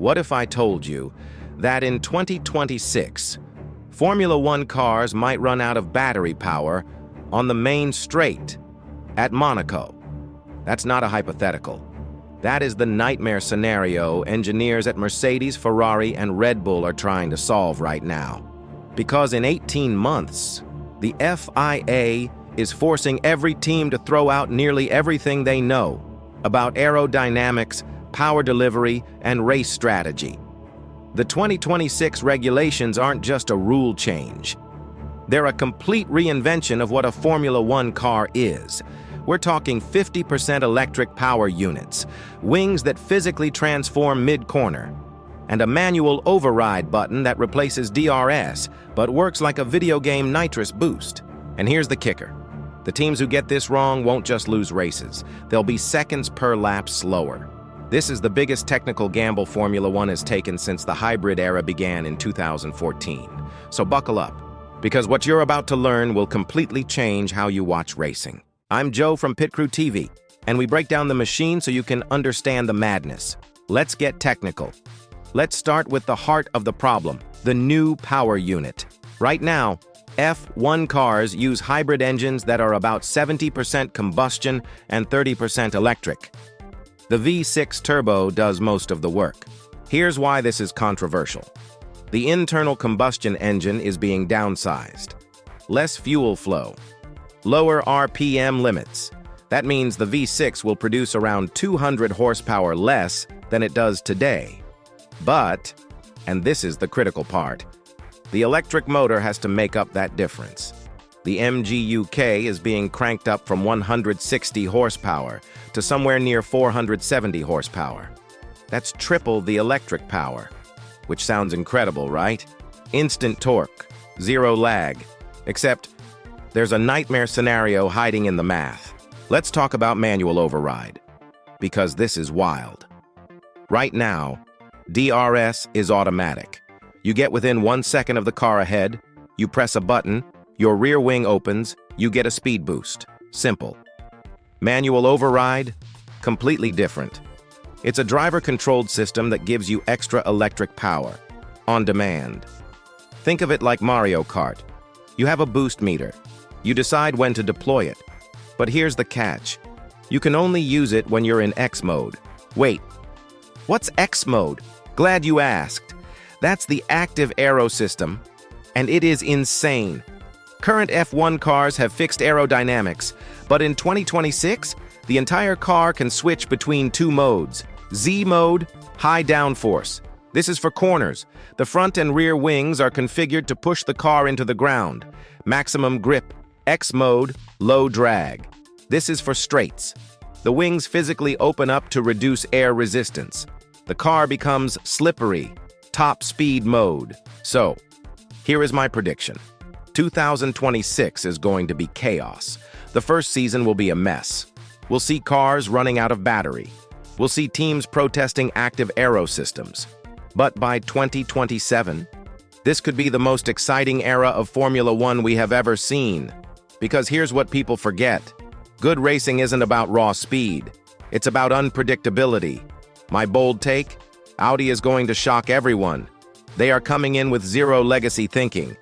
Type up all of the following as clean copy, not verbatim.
What if I told you that in 2026, Formula One cars might run out of battery power on the main straight at Monaco? That's not a hypothetical. That is the nightmare scenario engineers at Mercedes, Ferrari, and Red Bull are trying to solve right now. Because in 18 months, the FIA is forcing every team to throw out nearly everything they know about aerodynamics, power delivery, and race strategy. The 2026 regulations aren't just a rule change. They're a complete reinvention of what a Formula One car is. We're talking 50% electric power units, wings that physically transform mid-corner, and a manual override button that replaces DRS, but works like a video game nitrous boost. And here's the kicker. The teams who get this wrong won't just lose races. They'll be seconds per lap slower. This is the biggest technical gamble Formula One has taken since the hybrid era began in 2014. So buckle up, because what you're about to learn will completely change how you watch racing. I'm Joe from PITCREW TV, and we break down the machine so you can understand the madness. Let's get technical. Let's start with the heart of the problem, the new power unit. Right now, F1 cars use hybrid engines that are about 70% combustion and 30% electric. The V6 turbo does most of the work. Here's why this is controversial. The internal combustion engine is being downsized. Less fuel flow. Lower RPM limits. That means the V6 will produce around 200 horsepower less than it does today. But, and this is the critical part, the electric motor has to make up that difference. The MGU-K is being cranked up from 160 horsepower to somewhere near 470 horsepower. That's triple the electric power, which sounds incredible, right? Instant torque, zero lag, except there's a nightmare scenario hiding in the math. Let's talk about manual override, because this is wild. Right now, DRS is automatic. You get within 1 second of the car ahead, you press a button, your rear wing opens, you get a speed boost. Simple. Manual override? Completely different. It's a driver-controlled system that gives you extra electric power, on demand. Think of it like Mario Kart. You have a boost meter. You decide when to deploy it. But here's the catch. You can only use it when you're in X mode. Wait, what's X mode? Glad you asked. That's the active Aero system, and it is insane. Current F1 cars have fixed aerodynamics, but in 2026, the entire car can switch between two modes. Z mode, high downforce. This is for corners. The front and rear wings are configured to push the car into the ground. Maximum grip. X mode, low drag. This is for straights. The wings physically open up to reduce air resistance. The car becomes slippery. Top speed mode. So, here is my prediction. 2026 is going to be chaos. The first season will be a mess. We'll see cars running out of battery. We'll see teams protesting active Aero systems. But by 2027, this could be the most exciting era of Formula One we have ever seen. Because here's what people forget. Good racing isn't about raw speed. It's about unpredictability. My bold take? Audi is going to shock everyone. They are coming in with zero legacy thinking.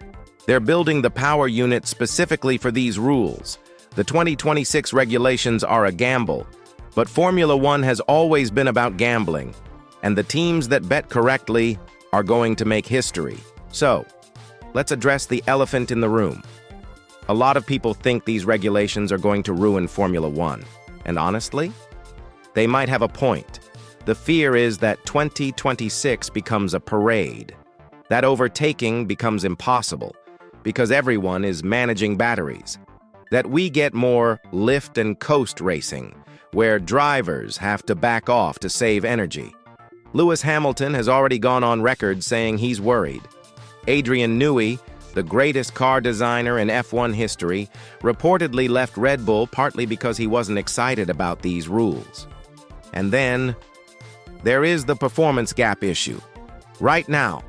They're building the power unit specifically for these rules. The 2026 regulations are a gamble, but Formula One has always been about gambling, and the teams that bet correctly are going to make history. So, let's address the elephant in the room. A lot of people think these regulations are going to ruin Formula One, and honestly, they might have a point. The fear is that 2026 becomes a parade, that overtaking becomes impossible, because everyone is managing batteries, that we get more lift and coast racing, where drivers have to back off to save energy. Lewis Hamilton has already gone on record saying he's worried. Adrian Newey, the greatest car designer in F1 history, reportedly left Red Bull partly because he wasn't excited about these rules. And then, there is the performance gap issue. Right now,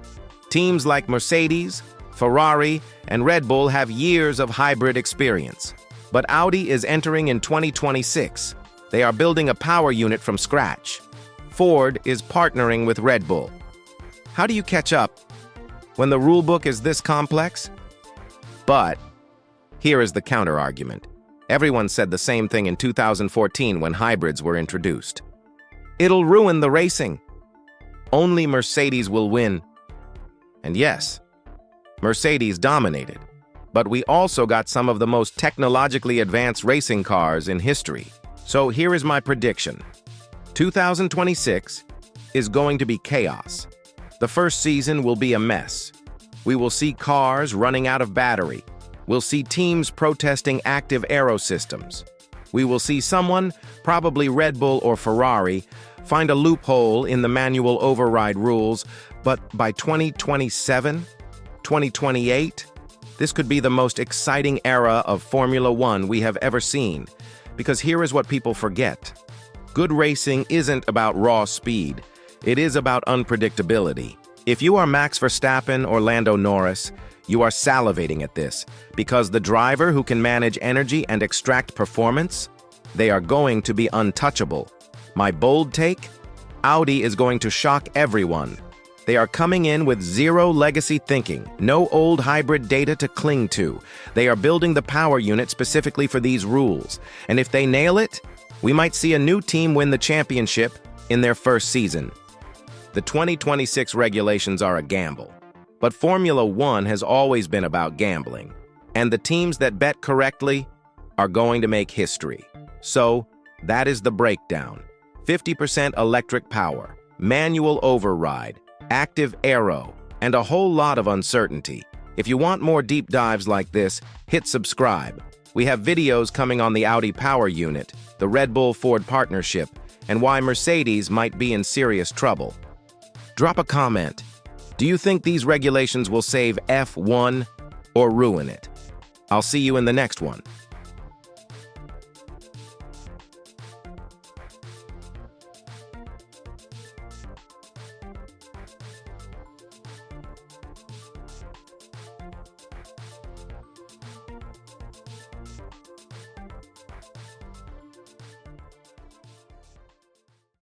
teams like Mercedes, Ferrari, and Red Bull have years of hybrid experience. But Audi is entering in 2026. They are building a power unit from scratch. Ford is partnering with Red Bull. How do you catch up when the rulebook is this complex? But here is the counter-argument. Everyone said the same thing in 2014 when hybrids were introduced. It'll ruin the racing. Only Mercedes will win. And yes, Mercedes dominated. But we also got some of the most technologically advanced racing cars in history. So here is my prediction. 2026 is going to be chaos. The first season will be a mess. We will see cars running out of battery. We'll see teams protesting active Aero systems. We will see someone, probably Red Bull or Ferrari, find a loophole in the manual override rules, but by 2027, 2028, this could be the most exciting era of Formula One we have ever seen. Because here is what people forget. Good racing isn't about raw speed. It is about unpredictability. If you are Max Verstappen or Lando Norris, you are salivating at this, because the driver who can manage energy and extract performance, they are going to be untouchable. My bold take? Audi is going to shock everyone. They are coming in with zero legacy thinking, no old hybrid data to cling to. They are building the power unit specifically for these rules. And if they nail it, we might see a new team win the championship in their first season. The 2026 regulations are a gamble. But Formula One has always been about gambling. And the teams that bet correctly are going to make history. So, that is the breakdown. 50% electric power, manual override, active Aero, and a whole lot of uncertainty. If you want more deep dives like this, hit subscribe. We have videos coming on the Audi power unit, the Red Bull-Ford partnership, and why Mercedes might be in serious trouble. Drop a comment. Do you think these regulations will save F1 or ruin it? I'll see you in the next one.